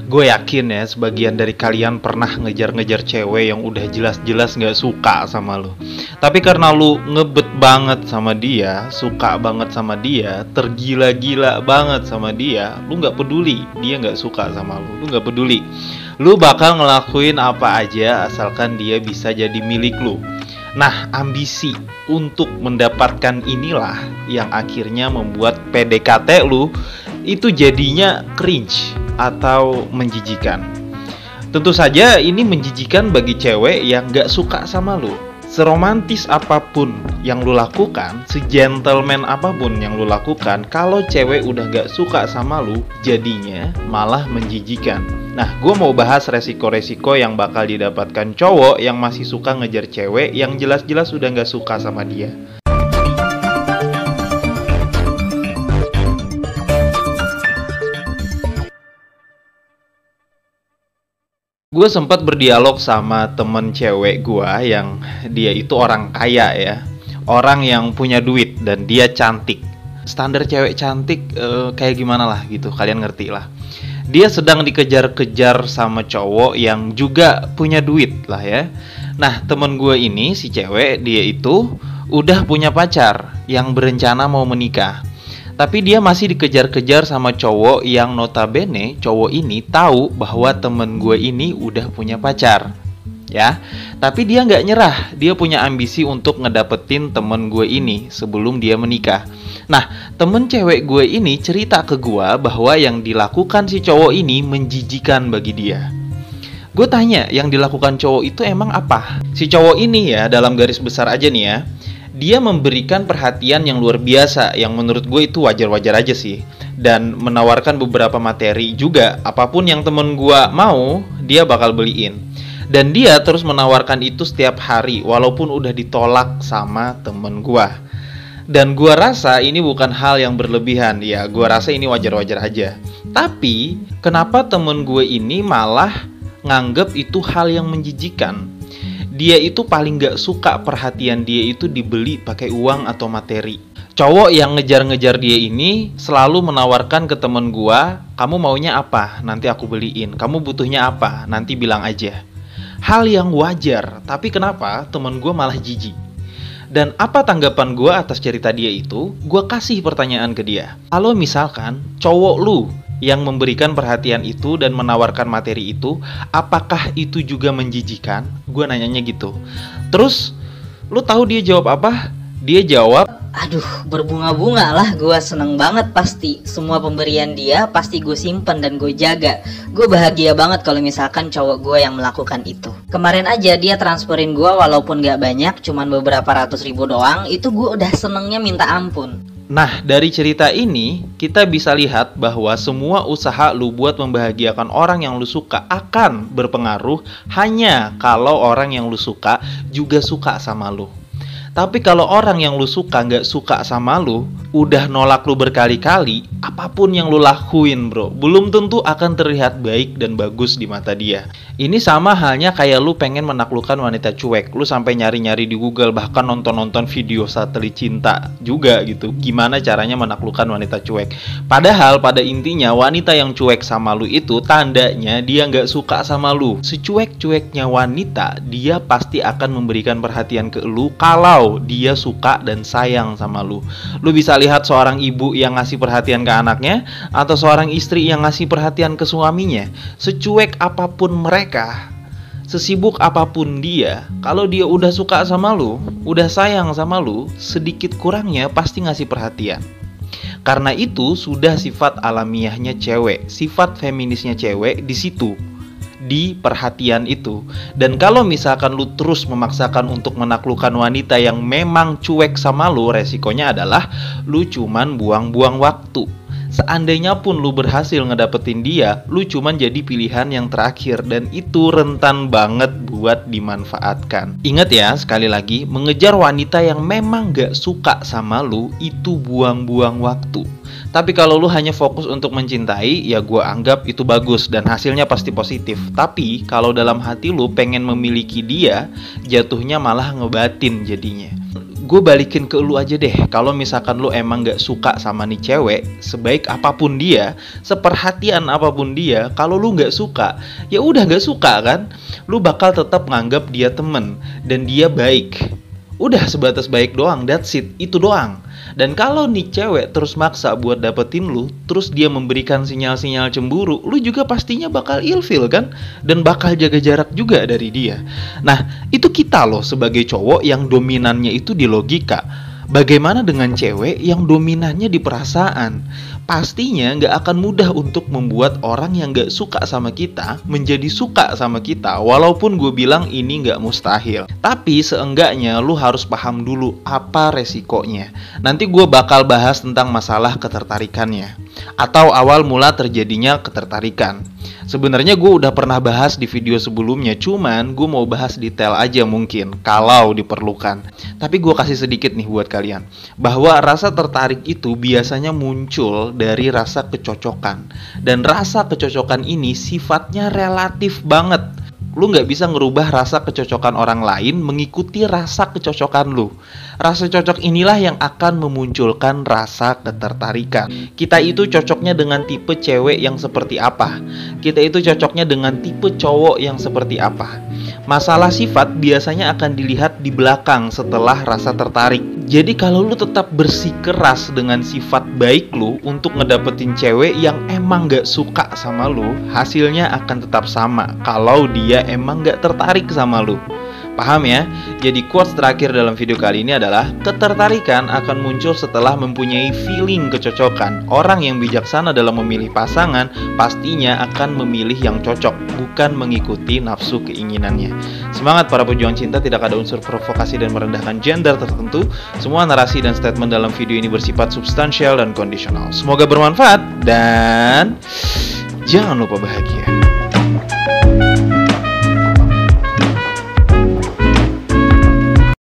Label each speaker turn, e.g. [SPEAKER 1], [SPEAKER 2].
[SPEAKER 1] Gue yakin ya sebagian dari kalian pernah ngejar-ngejar cewek yang udah jelas-jelas gak suka sama lu. Tapi karena lu ngebet banget sama dia, suka banget sama dia, tergila-gila banget sama dia, lu gak peduli dia gak suka sama lu gak peduli. Lu bakal ngelakuin apa aja asalkan dia bisa jadi milik lu. Nah, ambisi untuk mendapatkan inilah yang akhirnya membuat PDKT lu itu jadinya cringe atau menjijikan. Tentu saja ini menjijikan bagi cewek yang gak suka sama lu. Seromantis apapun yang lu lakukan, segentleman apapun yang lu lakukan, kalau cewek udah gak suka sama lu, jadinya malah menjijikan. Nah, gue mau bahas resiko-resiko yang bakal didapatkan cowok yang masih suka ngejar cewek yang jelas-jelas udah gak suka sama dia. Gue sempat berdialog sama temen cewek gue yang dia itu orang kaya ya, orang yang punya duit dan dia cantik. Standar cewek cantik kayak gimana lah gitu, kalian ngerti lah. Dia sedang dikejar-kejar sama cowok yang juga punya duit lah ya. Nah, temen gue ini si cewek, dia itu udah punya pacar yang berencana mau menikah. Tapi dia masih dikejar-kejar sama cowok yang notabene cowok ini tahu bahwa temen gue ini udah punya pacar. Ya, tapi dia nggak nyerah. Dia punya ambisi untuk ngedapetin temen gue ini sebelum dia menikah. Nah, temen cewek gue ini cerita ke gue bahwa yang dilakukan si cowok ini menjijikan bagi dia. Gue tanya, yang dilakukan cowok itu emang apa? Si cowok ini ya, dalam garis besar aja nih ya, dia memberikan perhatian yang luar biasa, yang menurut gue itu wajar-wajar aja sih. Dan menawarkan beberapa materi juga, apapun yang temen gue mau, dia bakal beliin. Dan dia terus menawarkan itu setiap hari, walaupun udah ditolak sama temen gue. Dan gue rasa ini bukan hal yang berlebihan, ya gue rasa ini wajar-wajar aja. Tapi, kenapa temen gue ini malah nganggep itu hal yang menjijikan? Dia itu paling gak suka perhatian dia itu dibeli pakai uang atau materi. Cowok yang ngejar-ngejar dia ini selalu menawarkan ke temen gua, kamu maunya apa? Nanti aku beliin. Kamu butuhnya apa? Nanti bilang aja. Hal yang wajar, tapi kenapa temen gua malah jijik? Dan apa tanggapan gua atas cerita dia itu? Gua kasih pertanyaan ke dia. Kalau misalkan cowok lu yang memberikan perhatian itu dan menawarkan materi itu, apakah itu juga menjijikan? Gue nanyanya gitu. Terus, lu tahu dia jawab apa? Dia jawab,
[SPEAKER 2] aduh, berbunga-bunga lah. Gue seneng banget pasti. Semua pemberian dia pasti gue simpen dan gue jaga. Gue bahagia banget kalau misalkan cowok gue yang melakukan itu. Kemarin aja dia transferin gue walaupun gak banyak, cuman beberapa ratus ribu doang. Itu gue udah senengnya minta ampun.
[SPEAKER 1] Nah, dari cerita ini, kita bisa lihat bahwa semua usaha lu buat membahagiakan orang yang lu suka akan berpengaruh hanya kalau orang yang lu suka juga suka sama lu. Tapi kalau orang yang lu suka nggak suka sama lu, udah nolak lu berkali-kali, apapun yang lu lakuin bro, belum tentu akan terlihat baik dan bagus di mata dia. Ini sama halnya kayak lu pengen menaklukkan wanita cuek. Lu sampai nyari-nyari di Google, bahkan nonton-nonton video satelit cinta juga gitu, gimana caranya menaklukkan wanita cuek. Padahal pada intinya wanita yang cuek sama lu itu tandanya dia nggak suka sama lu. Secuek-cueknya wanita, dia pasti akan memberikan perhatian ke lu kalau dia suka dan sayang sama lu. Lu bisa lihat seorang ibu yang ngasih perhatian ke anaknya atau seorang istri yang ngasih perhatian ke suaminya. Secuek apapun mereka, sesibuk apapun dia, kalau dia udah suka sama lu, udah sayang sama lu, sedikit kurangnya pasti ngasih perhatian. Karena itu sudah sifat alamiahnya cewek, sifat feminisnya cewek di situ, di perhatian itu. Dan kalau misalkan lu terus memaksakan untuk menaklukkan wanita yang memang cuek sama lu, resikonya adalah lu cuman buang-buang waktu. Seandainya pun lu berhasil ngedapetin dia, lu cuman jadi pilihan yang terakhir dan itu rentan banget buat dimanfaatkan. Ingat ya, sekali lagi, mengejar wanita yang memang gak suka sama lu itu buang-buang waktu. Tapi kalau lu hanya fokus untuk mencintai, ya gue anggap itu bagus dan hasilnya pasti positif. Tapi kalau dalam hati lu pengen memiliki dia, jatuhnya malah ngebatin jadinya. gue balikin ke lu aja deh. Kalau misalkan lu emang gak suka sama nih cewek, sebaik apapun dia, seperhatian apapun dia, kalau lu gak suka, ya udah gak suka kan. Lu bakal tetap nganggap dia temen dan dia baik. Udah sebatas baik doang, that's it, itu doang. Dan kalau nih cewek terus maksa buat dapetin lu, terus dia memberikan sinyal-sinyal cemburu, lu juga pastinya bakal ilfil kan? Dan bakal jaga jarak juga dari dia. Nah, itu kita loh sebagai cowok yang dominannya itu di logika. Bagaimana dengan cewek yang dominannya di perasaan? Pastinya gak akan mudah untuk membuat orang yang gak suka sama kita menjadi suka sama kita. Walaupun gue bilang ini gak mustahil, tapi seenggaknya lu harus paham dulu apa resikonya. Nanti gue bakal bahas tentang masalah ketertarikannya, atau awal mula terjadinya ketertarikan. Sebenarnya gue udah pernah bahas di video sebelumnya, cuman gue mau bahas detail aja mungkin kalau diperlukan. Tapi gue kasih sedikit nih buat kalian, bahwa rasa tertarik itu biasanya muncul dari rasa kecocokan. Dan rasa kecocokan ini sifatnya relatif banget. Lu gak bisa ngerubah rasa kecocokan orang lain mengikuti rasa kecocokan lu. Rasa cocok inilah yang akan memunculkan rasa ketertarikan. Kita itu cocoknya dengan tipe cewek yang seperti apa? Kita itu cocoknya dengan tipe cowok yang seperti apa? Masalah sifat biasanya akan dilihat di belakang setelah rasa tertarik. Jadi kalau lu tetap bersikeras dengan sifat baik lu untuk ngedapetin cewek yang emang gak suka sama lu, hasilnya akan tetap sama kalau dia emang gak tertarik sama lu. Paham ya? Jadi quotes terakhir dalam video kali ini adalah, ketertarikan akan muncul setelah mempunyai feeling kecocokan. Orang yang bijaksana dalam memilih pasangan pastinya akan memilih yang cocok, bukan mengikuti nafsu keinginannya. Semangat para pejuang cinta, tidak ada unsur provokasi dan merendahkan gender tertentu. Semua narasi dan statement dalam video ini bersifat substansial dan kondisional. Semoga bermanfaat dan jangan lupa bahagia.